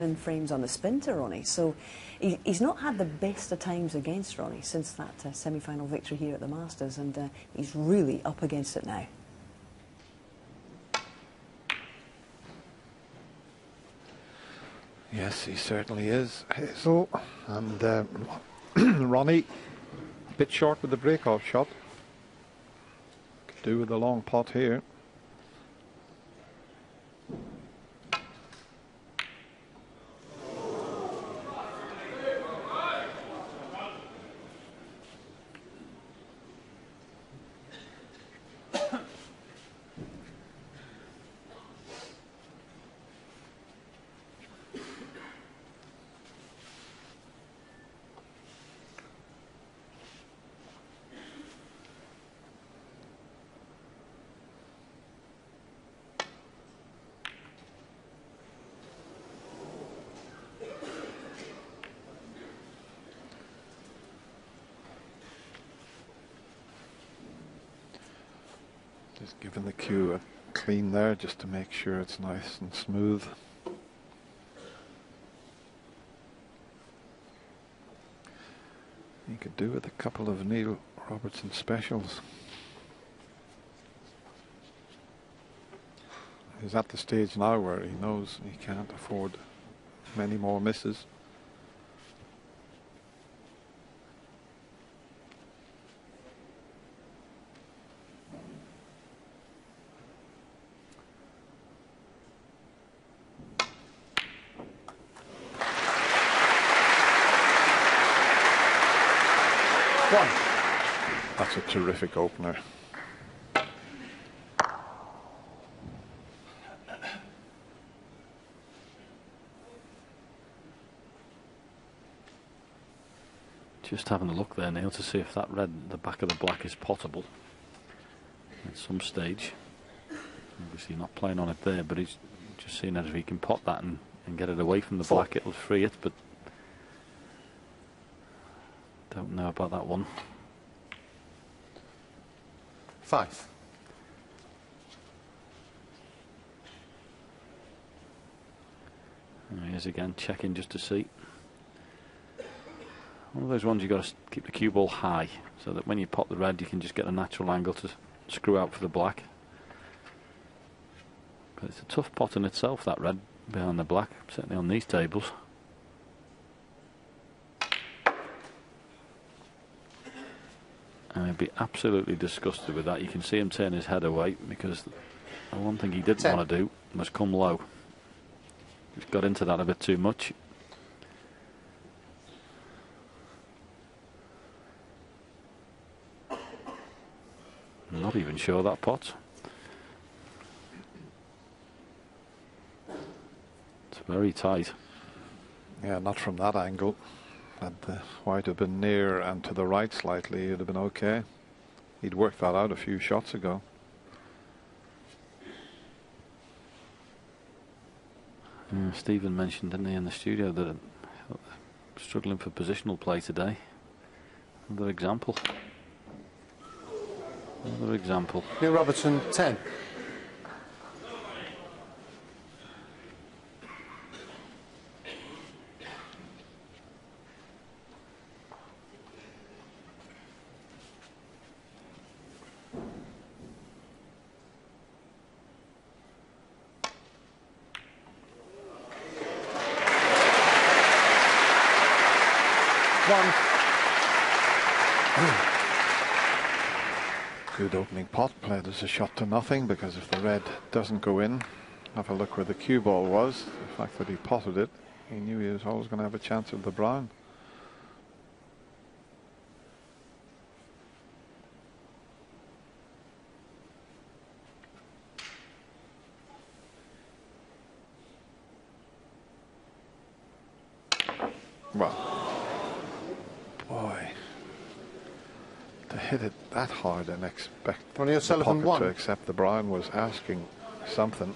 in frames on the spin to Ronnie, so he's not had the best of times against Ronnie since that semi-final victory here at the Masters, and he's really up against it now. Yes, he certainly is, Hazel. And Ronnie, a bit short with the breakoff shot. Could do with a long pot here. Just giving the cue a clean there just to make sure it's nice and smooth. You could do with a couple of Neil Robertson specials. He's at the stage now where he knows he can't afford many more misses. That's a terrific opener. Just having a look there, Neil, to see if that red at the back of the black is potable at some stage. Obviously not playing on it there, but he's just seeing that if he can pot that and get it away from the black, it'll free it, but don't know about that one. 5. There he is again, checking just to see. One of those ones you've got to keep the cue ball high so that when you pot the red you can just get a natural angle to screw out for the black. But it's a tough pot in itself, that red behind the black, certainly on these tables. And he'd be absolutely disgusted with that. You can see him turn his head away because the one thing he didn't want to do was come low. He's got into that a bit too much. I'm not even sure that pot. It's very tight. Yeah, not from that angle. Had the white have been near and to the right slightly, it'd have been okay. He'd worked that out a few shots ago. Stephen mentioned, didn't he, in the studio that struggling for positional play today. Another example. Another example. Neil Robertson, 10. Good opening pot, played as a shot to nothing, because if the red doesn't go in, have a look where the cue ball was. The fact that he potted it, he knew he was always going to have a chance of the brown. Well, boy, to hit it that hard and expect the Sullivan pocket to accept the brown was asking something.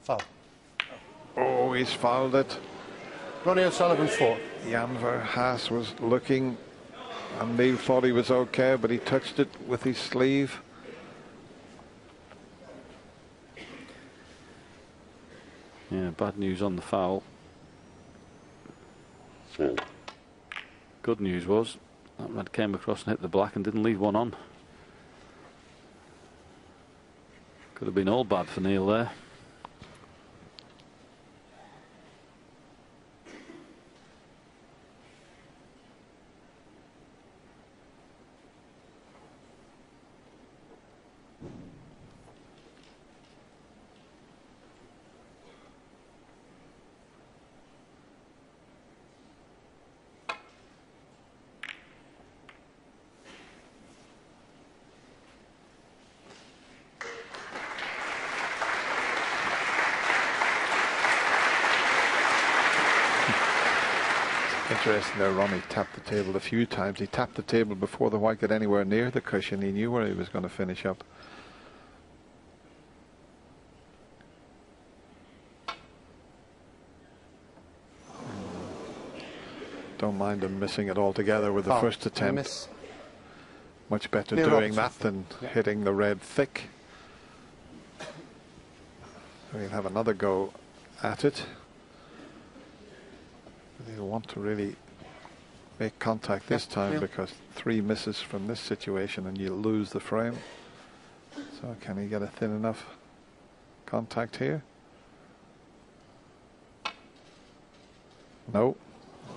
Foul. Oh, he's fouled it. Ronnie O'Sullivan 4. Jan Verhaas was looking, and Neil thought he was okay, but he touched it with his sleeve. Yeah, bad news on the foul. Good news was that red came across and hit the black and didn't leave one on. Could have been all bad for Neil there. Interesting there, Ronnie tapped the table a few times. He tapped the table before the white got anywhere near the cushion. He knew where he was going to finish up. Don't mind him missing it altogether with the first attempt. Much better doing that than hitting the red thick. So he'll have another go at it. He'll want to really make contact this time because 3 misses from this situation and you'll lose the frame. So can he get a thin enough contact here? No.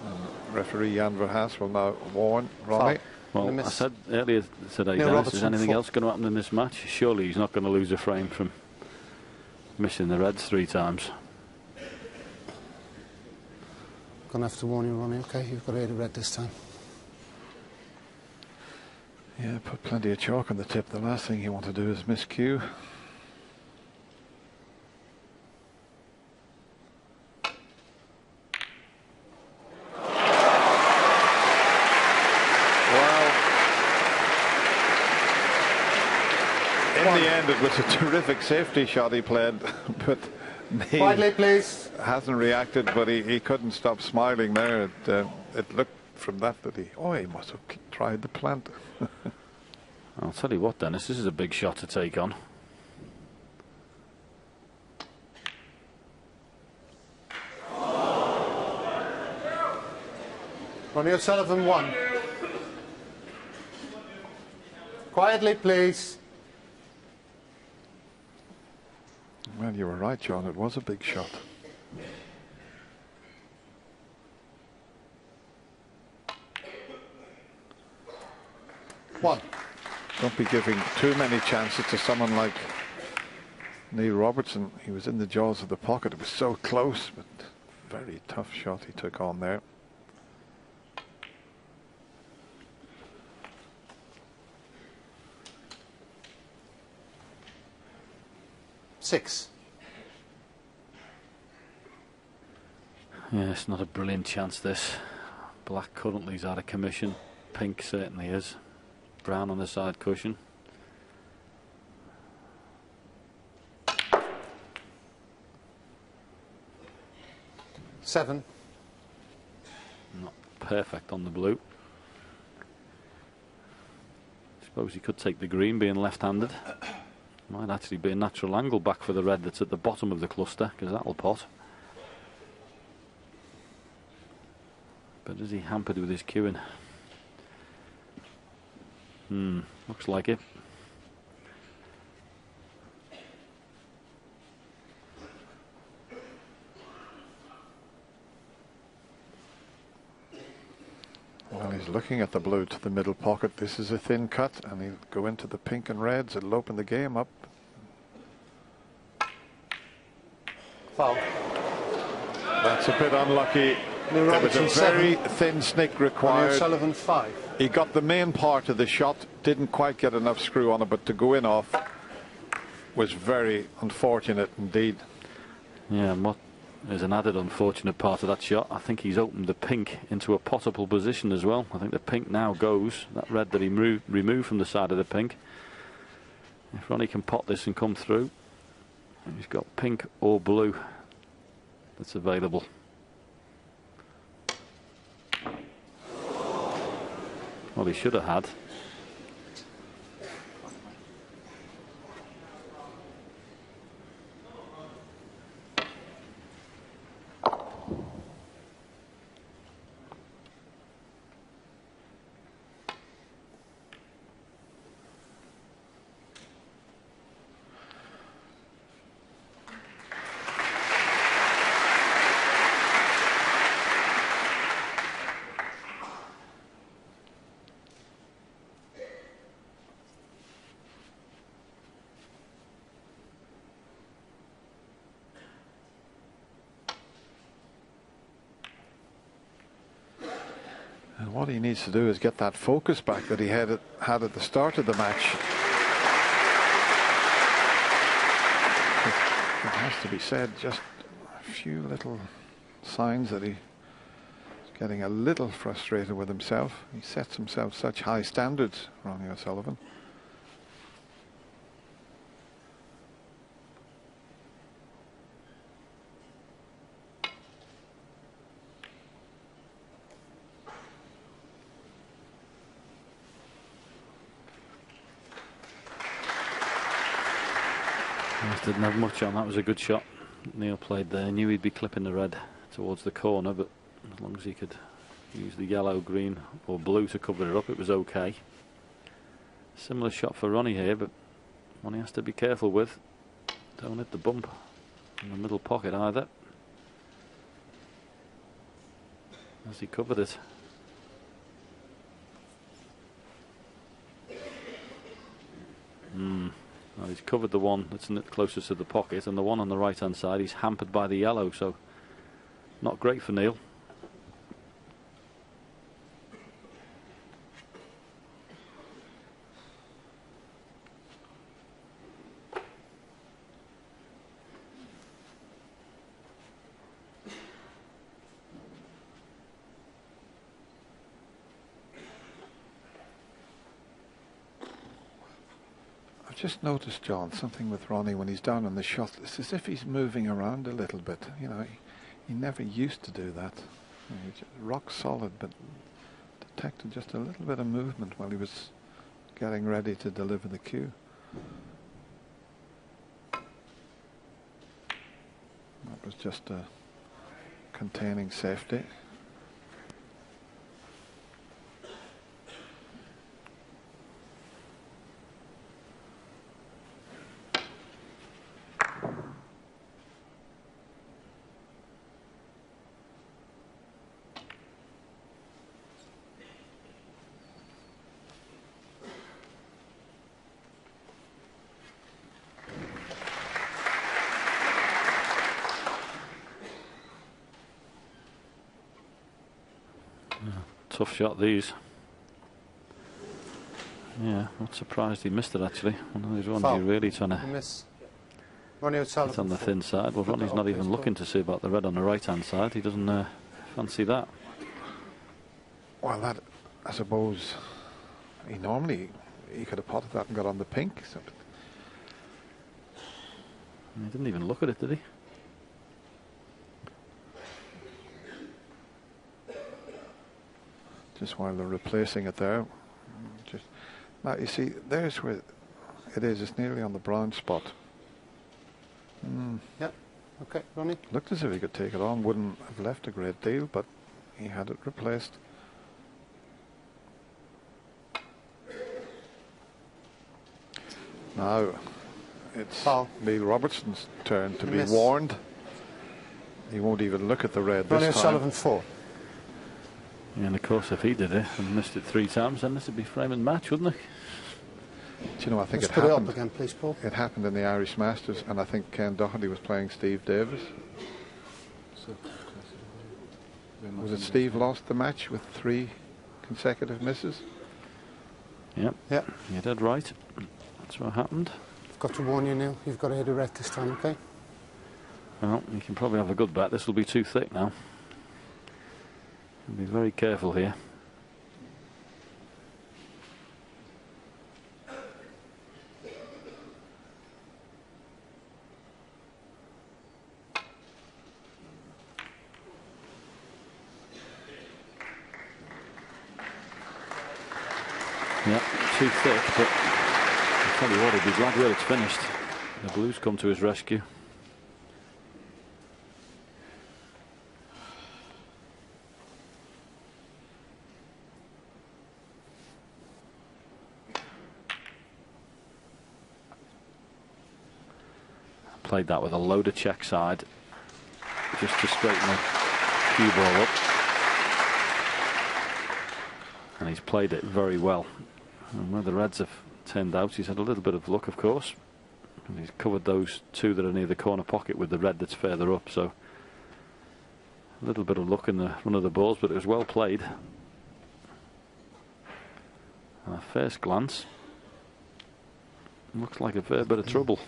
And referee Jan Verhaas will now warn Ronnie. Well, I said earlier today, Dennis, is anything else going to happen in this match? Surely he's not going to lose a frame from missing the reds 3 times. Gonna have to warn you, Ronnie. Okay, you've got 8 red this time. Yeah, put plenty of chalk on the tip. The last thing you want to do is miss cue. In the end, it was a terrific safety shot he played, but Quietly, please. Hasn't reacted, but he couldn't stop smiling there. It looked from that he must have tried the plant. I'll tell you what, Dennis, this is a big shot to take on. Ronnie O'Sullivan 1. Quietly, please. Well, you were right, John. It was a big shot. One. Don't be giving too many chances to someone like Neil Robertson. He was in the jaws of the pocket. It was so close, but very tough shot he took on there. Six. Yeah, it's not a brilliant chance, this. Black currently is out of commission. Pink certainly is. Brown on the side cushion. Seven. Not perfect on the blue. Suppose he could take the green, being left-handed. Might actually be a natural angle back for the red that's at the bottom of the cluster, because that'll pot. But is he hampered with his cueing? Looks like it. Well, he's looking at the blue to the middle pocket. This is a thin cut, and he'll go into the pink and reds. It'll open the game up. Foul. That's a bit unlucky. There was a very thin snick required. Sullivan 5. He got the main part of the shot, didn't quite get enough screw on it, but to go in off was very unfortunate indeed. Yeah, and what is an added unfortunate part of that shot, I think he's opened the pink into a potable position as well. I think the pink now goes, that red that he removed from the side of the pink. If Ronnie can pot this and come through. He's got pink or blue that's available. Well, he should have had. And what he needs to do is get that focus back that he had at the start of the match. It has to be said, just a few little signs that he's getting a little frustrated with himself. He sets himself such high standards, Ronnie O'Sullivan. Didn't have much on. That was a good shot Neil played there. Knew he'd be clipping the red towards the corner, but as long as he could use the yellow, green or blue to cover it up, it was okay. Similar shot for Ronnie here, but one he has to be careful with. Don't hit the bump in the middle pocket either, as he covered it. Well, he's covered the one that's closest to the pocket, and the one on the right hand side he's hampered by the yellow, so not great for Neil. Just noticed, John, something with Ronnie when he's down on the shot. It's as if he's moving around a little bit. You know, he never used to do that. You know, he's just rock solid, but detected just a little bit of movement while he was getting ready to deliver the cue. That was just a containing safety. Tough shot, these. Yeah, not surprised he missed it actually. One of these ones you're really trying to miss. Ronnie O'Sullivan. It's on the thin side. Well, Ronnie's not even looking to see about the red on the right hand side. He doesn't fancy that. Well, that, I suppose, he could have potted that and got on the pink. So. He didn't even look at it, did he? Just while they're replacing it there. Just now, you see, there's where it is. It's nearly on the brown spot. Yeah. Okay, Ronnie. Looked as if he could take it on. Wouldn't have left a great deal, but he had it replaced. Now it's Neil Robertson's turn to be warned. He won't even look at the red Ronnie this time. O'Sullivan 4. Yeah, and of course, if he did it and missed it 3 times, then this would be frame and match, wouldn't it? Do you know, I think Let's it put happened. it up again, please, Paul. It happened in the Irish Masters, and I think Ken Doherty was playing Steve Davis. Was it Steve lost the match with 3 consecutive misses? Yep. Yeah. You're dead right. That's what happened. I've got to warn you, Neil. You've got to hit a red this time, okay? Well, you can probably have a good bet. This will be too thick now. Be very careful here. Yeah, too thick, but I'll tell you what, he'd be glad when it's finished. The Blues come to his rescue. Played that with a load of check side, just to straighten the cue ball up. And he's played it very well. And where the Reds have turned out, he's had a little bit of luck, of course. And he's covered those two that are near the corner pocket with the red that's further up. So a little bit of luck in the run of the balls, but it was well played. And at first glance, looks like a fair bit of trouble.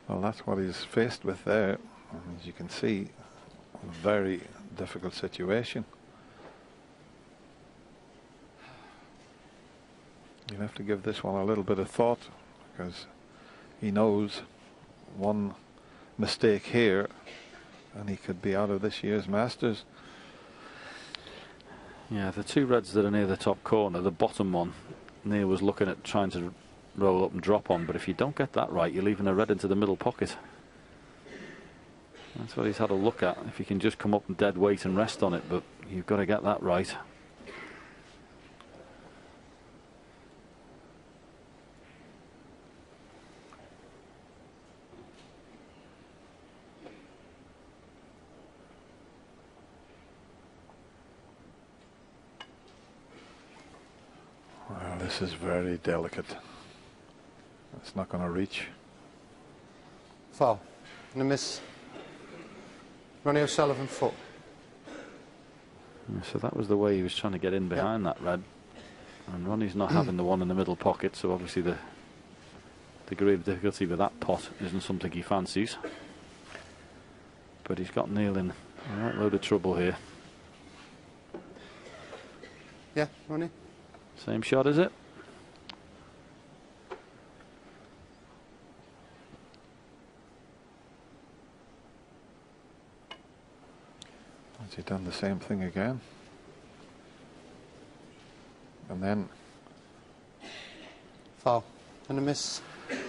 Well, that's what he's faced with there. And as you can see, a very difficult situation. You'll have to give this one a little bit of thought, because he knows one mistake here and he could be out of this year's Masters. Yeah, the two Reds that are near the top corner, the bottom one, Neil was looking at trying to roll up and drop on, but if you don't get that right, you're leaving a red into the middle pocket. That's what he's had a look at, if he can just come up and dead weight and rest on it, but you've got to get that right. Well, this is very delicate. It's not going to reach. Foul. And a miss. Ronnie O'Sullivan, foot. So that was the way he was trying to get in behind that red. And Ronnie's not having the one in the middle pocket, so obviously the degree of difficulty with that pot isn't something he fancies. But he's got Neil in a right load of trouble here. Yeah, Ronnie. Same shot, is it? Has he done the same thing again? And then... Foul. And a miss.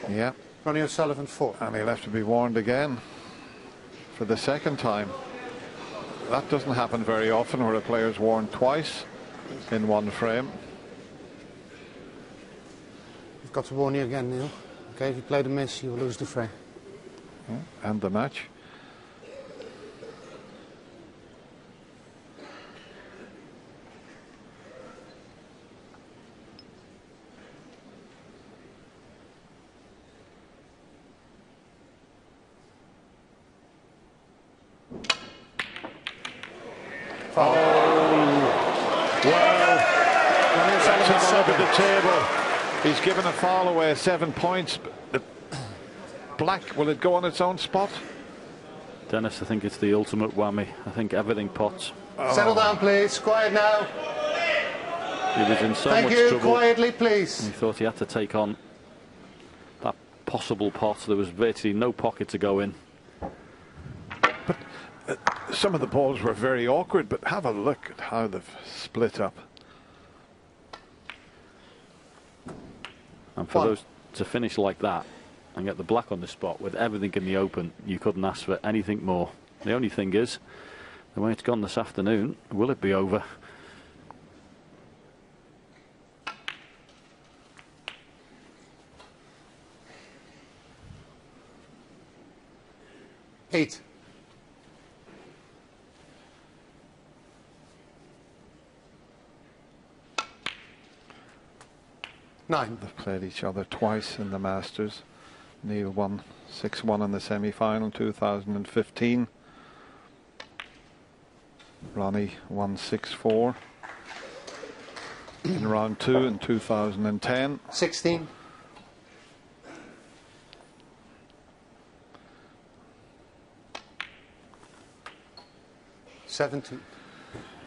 Yeah. Ronnie O'Sullivan, foot. And he'll have to be warned again for the second time. That doesn't happen very often, where a player's warned twice in one frame. We've got to warn you again, Neil. Okay, if you play the miss, you will lose the frame. Yeah, and the match. He's given a foul away, 7 points. The black, will it go on its own spot? Dennis, I think it's the ultimate whammy. I think everything pots. Oh. Settle down, please. Quiet now. He was in so Thank much you. trouble. Quietly, please. He thought he had to take on that possible pot. There was virtually no pocket to go in. But some of the balls were very awkward, but have a look at how they've split up. And for those to finish like that and get the black on the spot with everything in the open, you couldn't ask for anything more. The only thing is, the way it's gone this afternoon, will it be over? Eight. Nine. They've played each other twice in the Masters. Neil won 6-1 in the semi-final 2015. Ronnie won 6-4 in round 2 in 2010. 16.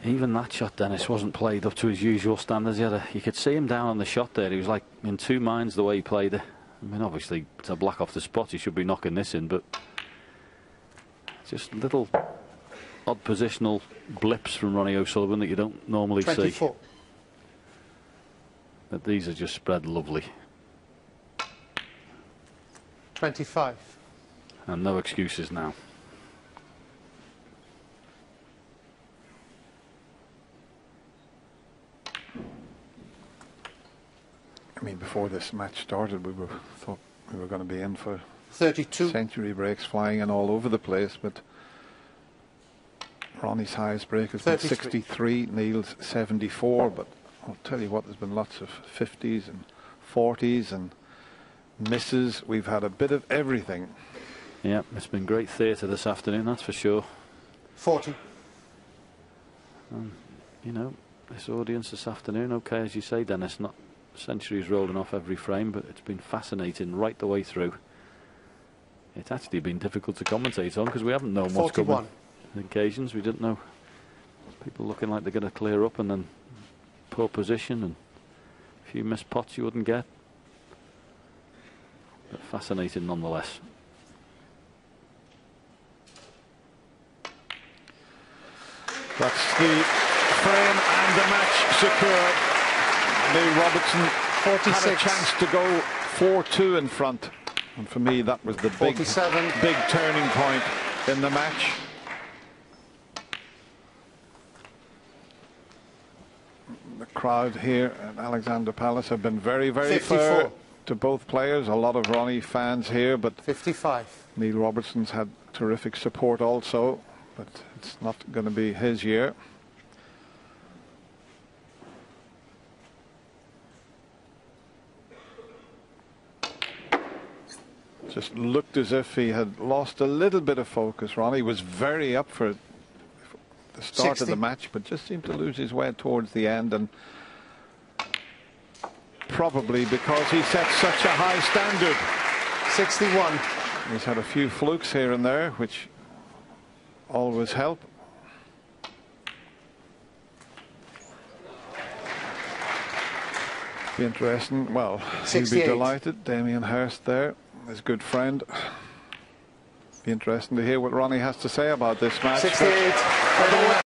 Even that shot, Dennis, wasn't played up to his usual standards. You could see him down on the shot there. He was like in two minds the way he played it. I mean, obviously, to black off the spot, he should be knocking this in, but Just little odd positional blips from Ronnie O'Sullivan that you don't normally 24. see. But these are just spread lovely. 25. And no excuses now. I mean, before this match started, thought we were going to be in for 32. century breaks flying in all over the place, but Ronnie's highest break has been 63, Neil's 74, but I'll tell you what, there's been lots of 50s and 40s and misses. We've had a bit of everything. Yeah, it's been great theatre this afternoon, that's for sure. 40. You know, this audience this afternoon, okay, as you say, Dennis, not centuries rolling off every frame, but it's been fascinating right the way through. It's actually been difficult to commentate on because we haven't known what's coming. On occasions we didn't know. People looking like they're going to clear up and then poor position and a few missed pots you wouldn't get. But fascinating nonetheless. That's the frame and the match secure. Neil Robertson 46. Had a chance to go 4-2 in front, and for me that was the big turning point in the match. The crowd here at Alexander Palace have been very, very fair to both players. A lot of Ronnie fans here, but 55. Neil Robertson's had terrific support also, but it's not going to be his year. Just looked as if he had lost a little bit of focus. Ronnie was very up for the start 60. of the match, but just seemed to lose his way towards the end, and probably because he set such a high standard. 61. He's had a few flukes here and there, which always help. Be interesting. Well, 68. he'll be delighted. Damien Hirst there, his good friend. Be interesting to hear what Ronnie has to say about this match. 68.